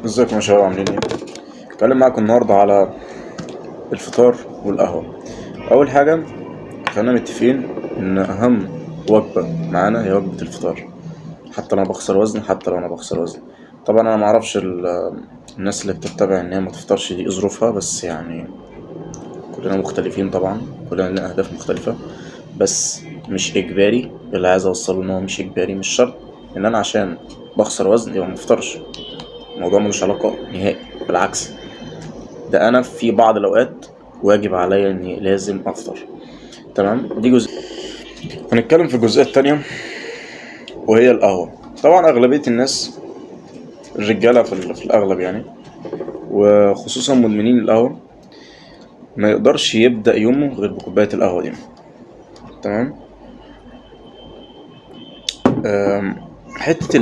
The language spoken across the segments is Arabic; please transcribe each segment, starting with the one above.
ازيكم يا شباب، عاملين ايه؟ هتكلم معاكم النهارده على الفطار والقهوة. أول حاجة، خلينا متفقين إن أهم وجبة معانا هي وجبة الفطار. حتى لو أنا بخسر وزن، حتى لو أنا بخسر وزن. طبعا أنا معرفش الناس اللي بتتبع إن هي ما تفطرش دي إيه ظروفها، بس يعني كلنا مختلفين طبعا، كلنا لنا أهداف مختلفة. بس مش إجباري، اللي عايز أوصله إن هو مش إجباري، مش شرط إن أنا عشان بخسر وزن يبقى مفطرش. الموضوع ملوش علاقة نهائي، بالعكس، ده انا في بعض الاوقات واجب عليا اني لازم افطر. تمام، دي جزء. هنتكلم في الجزئية التانية وهي القهوة. طبعا اغلبية الناس، الرجالة في الاغلب يعني، وخصوصا مدمنين القهوة، ما يقدرش يبدأ يومه غير بكوباية القهوة دي. تمام. حتة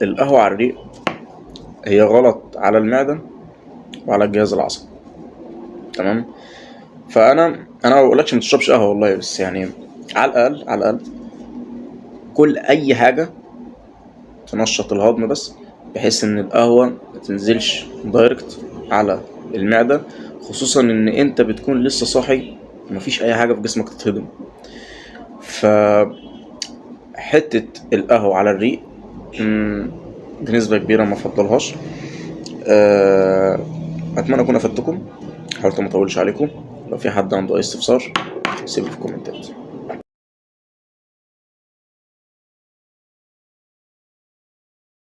القهوة على الريق هي غلط على المعدة وعلى الجهاز العصبي. تمام. فانا ما بقولكش ما تشربش قهوة والله، بس يعني على الاقل على الاقل كل اي حاجة تنشط الهضم بس، بحيث ان القهوة ما تنزلش دايركت على المعدة، خصوصا ان انت بتكون لسه صاحي ومفيش اي حاجة في جسمك تتهضم. فحتة القهوة على الريق بنسبة كبيرة ما افضلهاش. اتمنى اكون افدتكم، حاولت ما اطولش عليكم. لو في حد عنده اي استفسار سيبه في الكومنتات.